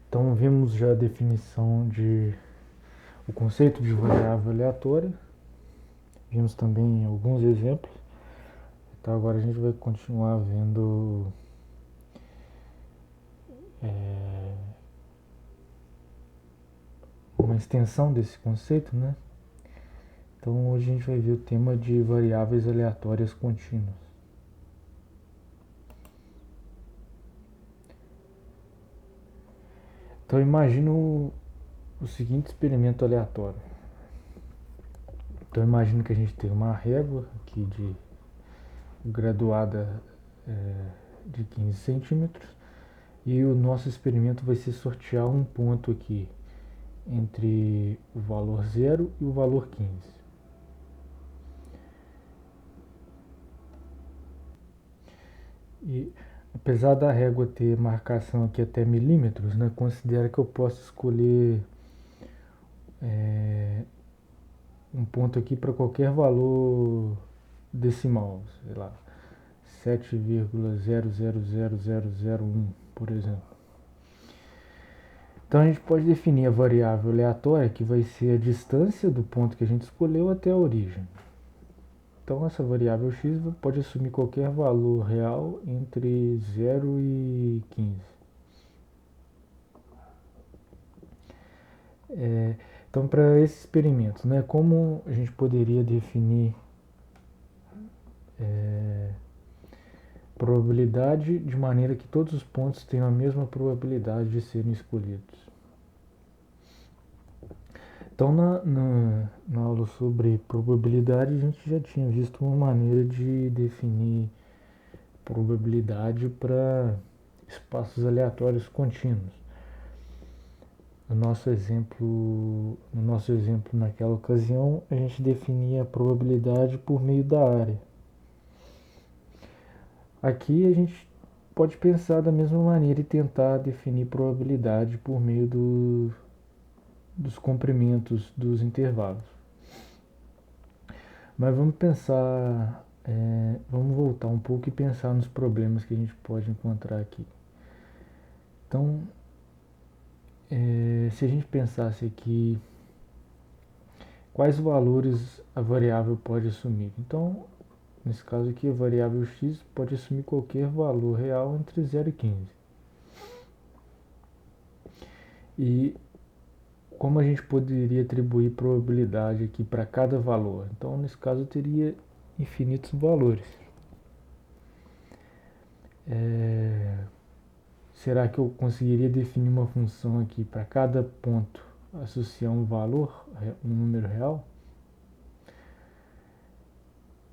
Então vimos já a definição de o conceito de variável aleatória, vimos também alguns exemplos. Então agora a gente vai continuar vendo uma extensão desse conceito, né? Então hoje a gente vai ver o tema de variáveis aleatórias contínuas. Então imagina o seguinte experimento aleatório. Então imagina que a gente tem uma régua aqui de graduada de 15 centímetros e o nosso experimento vai ser sortear um ponto aqui entre o valor 0 e o valor 15. E apesar da régua ter marcação aqui até milímetros, né, considera que eu posso escolher um ponto aqui para qualquer valor decimal, sei lá, 7,000001, por exemplo. Então a gente pode definir a variável aleatória, que vai ser a distância do ponto que a gente escolheu até a origem. Então essa variável x pode assumir qualquer valor real entre 0 e 15. Então para esses experimentos, né, como a gente poderia definir probabilidade de maneira que todos os pontos tenham a mesma probabilidade de serem escolhidos? Então na aula sobre probabilidade a gente já tinha visto uma maneira de definir probabilidade para espaços aleatórios contínuos. No nosso exemplo naquela ocasião, a gente definia a probabilidade por meio da área. Aqui a gente pode pensar da mesma maneira e tentar definir probabilidade por meio dos comprimentos dos intervalos. Mas vamos pensar, vamos voltar um pouco e pensar nos problemas que a gente pode encontrar aqui. Então, se a gente pensasse aqui quais valores a variável pode assumir. Então, nesse caso aqui, a variável x pode assumir qualquer valor real entre 0 e 15. E como a gente poderia atribuir probabilidade aqui para cada valor? Então, nesse caso, eu teria infinitos valores. Será que eu conseguiria definir uma função aqui para cada ponto associar um valor, um número real?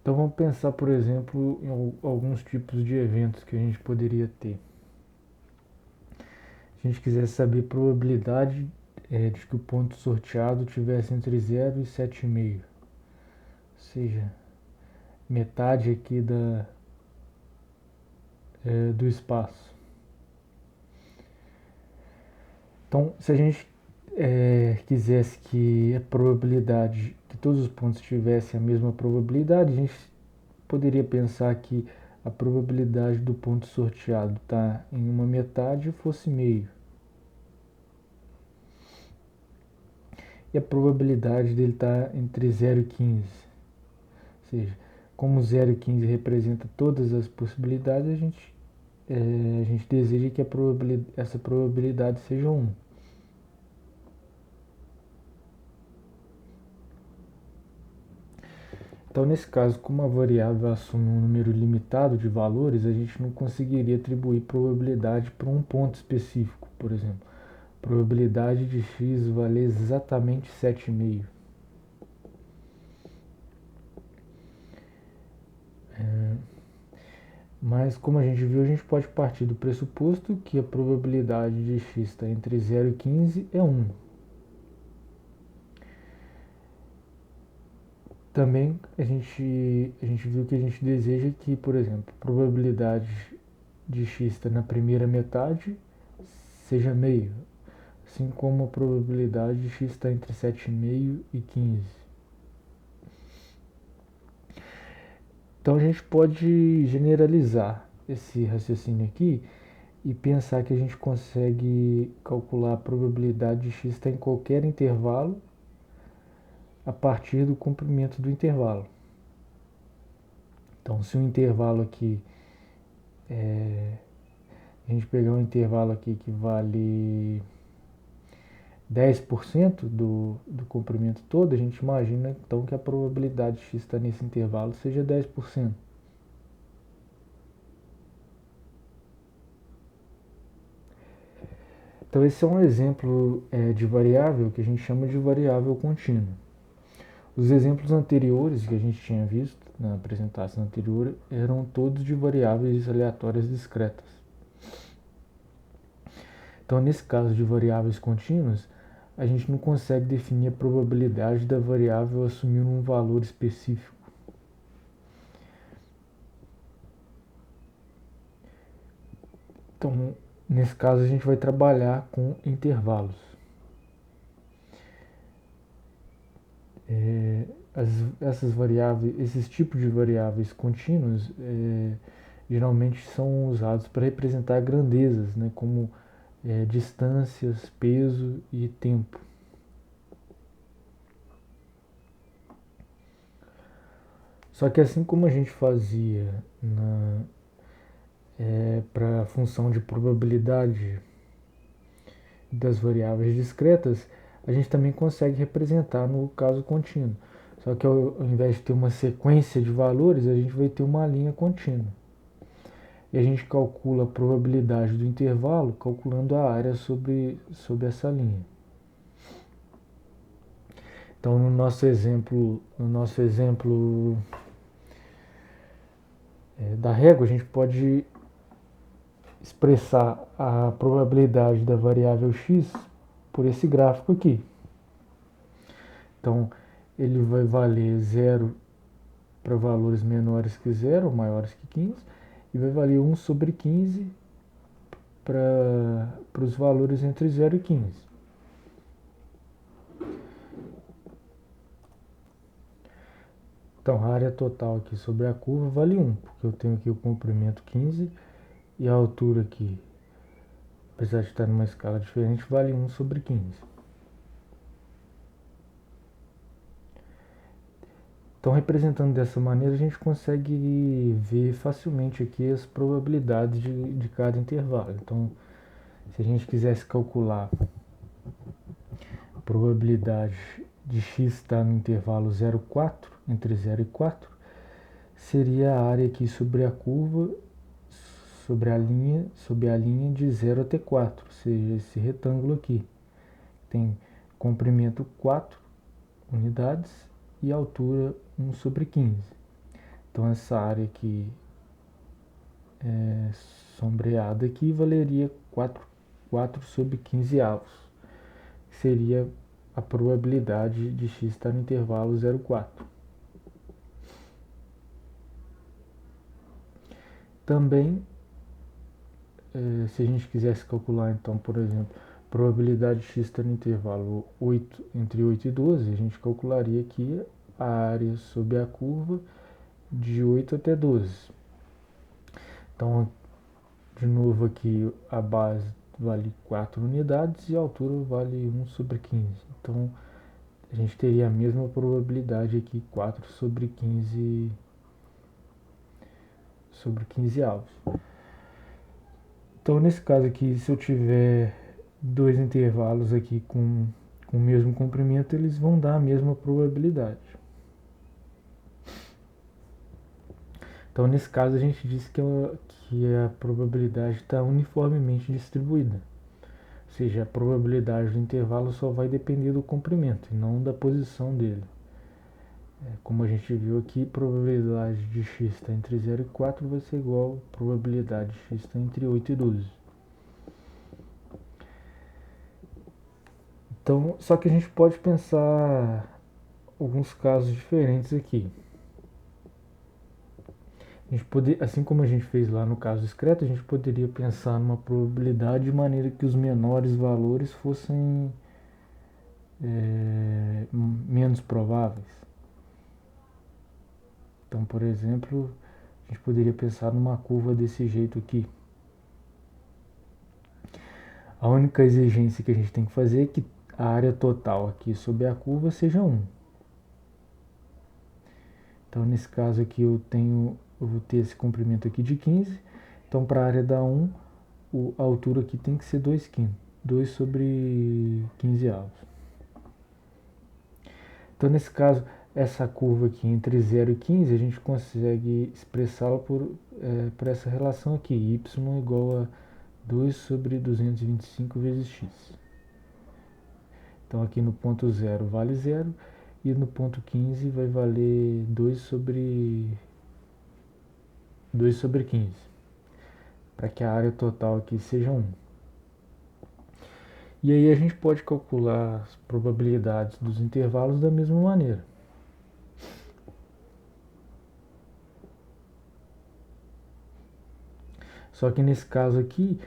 Então vamos pensar, por exemplo, em alguns tipos de eventos que a gente poderia ter. Se a gente quiser saber a probabilidade de que o ponto sorteado tivesse entre 0 e 7,5, ou seja, metade aqui do espaço. Então, se a gente quisesse que a probabilidade, que todos os pontos tivessem a mesma probabilidade, a gente poderia pensar que a probabilidade do ponto sorteado estar em uma metade fosse meio. E a probabilidade dele estar entre 0 e 15. Ou seja, como 0 e 15 representa todas as possibilidades, a gente deseja que essa probabilidade seja 1. Então, nesse caso, como a variável assume um número limitado de valores, a gente não conseguiria atribuir probabilidade para um ponto específico. Por exemplo, probabilidade de x valer exatamente 7,5. Mas, como a gente viu, a gente pode partir do pressuposto que a probabilidade de x está entre 0 e 15 é 1. Também a gente viu que a gente deseja que, por exemplo, a probabilidade de x estar na primeira metade seja meio, assim como a probabilidade de x estar entre 7,5 e 15. Então a gente pode generalizar esse raciocínio aqui e pensar que a gente consegue calcular a probabilidade de x estar em qualquer intervalo a partir do comprimento do intervalo. Então, se o intervalo aqui, a gente pegar um intervalo aqui que vale 10% do comprimento todo, a gente imagina então que a probabilidade de x estar nesse intervalo seja 10%. Então esse é um exemplo de variável que a gente chama de variável contínua. Os exemplos anteriores que a gente tinha visto na apresentação anterior eram todos de variáveis aleatórias discretas. Então nesse caso de variáveis contínuas, a gente não consegue definir a probabilidade da variável assumir um valor específico. Então, nesse caso, a gente vai trabalhar com intervalos. Essas variáveis, esses tipos de variáveis contínuas, geralmente são usados para representar grandezas, né, como distâncias, peso e tempo. Só que assim como a gente fazia para a função de probabilidade das variáveis discretas, a gente também consegue representar no caso contínuo. Só que ao invés de ter uma sequência de valores, a gente vai ter uma linha contínua. E a gente calcula a probabilidade do intervalo calculando a área sobre essa linha. Então, no nosso exemplo da régua, a gente pode expressar a probabilidade da variável x por esse gráfico aqui. Então, ele vai valer 0 para valores menores que 0 ou maiores que 15, e vai valer 1 sobre 15 para os valores entre 0 e 15. Então, a área total aqui sobre a curva vale 1, porque eu tenho aqui o comprimento 15 e a altura aqui, apesar de estar numa escala diferente, vale 1 sobre 15. Então, representando dessa maneira, a gente consegue ver facilmente aqui as probabilidades de cada intervalo. Então, se a gente quisesse calcular a probabilidade de x estar no intervalo 0,4, entre 0 e 4, seria a área aqui sobre a curva, sobre a linha de 0 até 4, ou seja, esse retângulo aqui. Tem comprimento 4 unidades e altura 1 sobre 15. Então essa área aqui sombreada aqui valeria 4 sobre 15 avos, que seria a probabilidade de x estar no intervalo 0,4. Também, se a gente quisesse calcular, então, por exemplo, probabilidade de x estar no intervalo entre 8 e 12, a gente calcularia aqui a área sobre a curva de 8 até 12. Então, de novo aqui, a base vale 4 unidades e a altura vale 1 sobre 15. Então, a gente teria a mesma probabilidade aqui, 4 sobre 15 avos. Então, nesse caso aqui, se eu tiver dois intervalos aqui com o mesmo comprimento, eles vão dar a mesma probabilidade. Então, nesse caso, a gente diz que a probabilidade está uniformemente distribuída. Ou seja, a probabilidade do intervalo só vai depender do comprimento e não da posição dele. Como a gente viu aqui, a probabilidade de x está entre 0 e 4 vai ser igual a probabilidade de x está entre 8 e 12. Então, só que a gente pode pensar alguns casos diferentes aqui. Assim como a gente fez lá no caso discreto, a gente poderia pensar numa probabilidade de maneira que os menores valores fossem menos prováveis. Então, por exemplo, a gente poderia pensar numa curva desse jeito aqui. A única exigência que a gente tem que fazer é que a área total aqui sobre a curva seja 1. Então, nesse caso aqui, eu vou ter esse comprimento aqui de 15. Então, para a área da 1, a altura aqui tem que ser 2 quintos. 2 sobre 15 avos. Então, nesse caso, essa curva aqui entre 0 e 15, a gente consegue expressá-la por essa relação aqui, y igual a 2 sobre 225 vezes x. Então, aqui no ponto 0 vale 0, e no ponto 15 vai valer 2 sobre 15, para que a área total aqui seja 1. E aí a gente pode calcular as probabilidades dos intervalos da mesma maneira. Só que nesse caso aqui,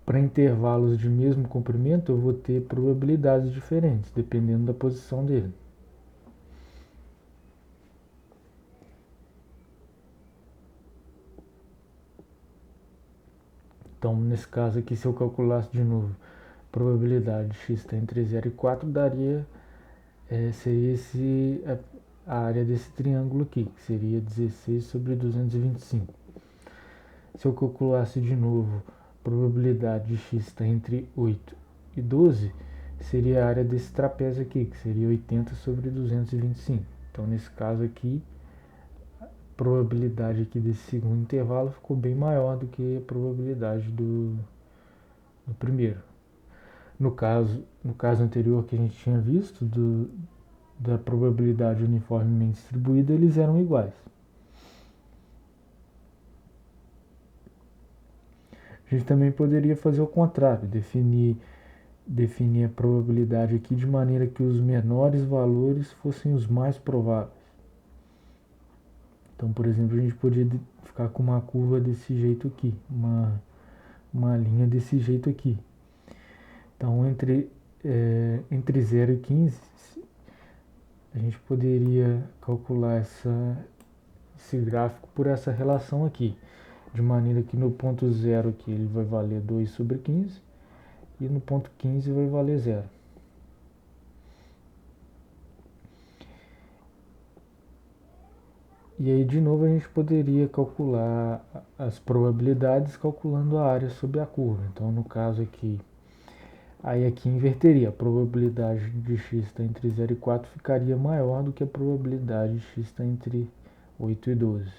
para intervalos de mesmo comprimento, eu vou ter probabilidades diferentes, dependendo da posição dele. Então, nesse caso aqui, se eu calculasse de novo probabilidade de x está entre 0 e 4, seria a área desse triângulo aqui, que seria 16 sobre 225. Se eu calculasse de novo probabilidade de x está entre 8 e 12, seria a área desse trapézio aqui, que seria 80 sobre 225. Então, nesse caso aqui, a probabilidade aqui desse segundo intervalo ficou bem maior do que a probabilidade do primeiro. No caso anterior que a gente tinha visto, da probabilidade uniformemente distribuída, eles eram iguais. A gente também poderia fazer o contrário, definir a probabilidade aqui de maneira que os menores valores fossem os mais prováveis. Então, por exemplo, a gente podia ficar com uma curva desse jeito aqui, uma linha desse jeito aqui. Então, entre 0 e 15, a gente poderia calcular esse gráfico por essa relação aqui, de maneira que no ponto 0 aqui ele vai valer 2 sobre 15 e no ponto 15 vai valer 0. E aí, de novo, a gente poderia calcular as probabilidades calculando a área sobre a curva. Então, no caso aqui, aí aqui inverteria. A probabilidade de x estar entre 0 e 4 ficaria maior do que a probabilidade de x estar entre 8 e 12.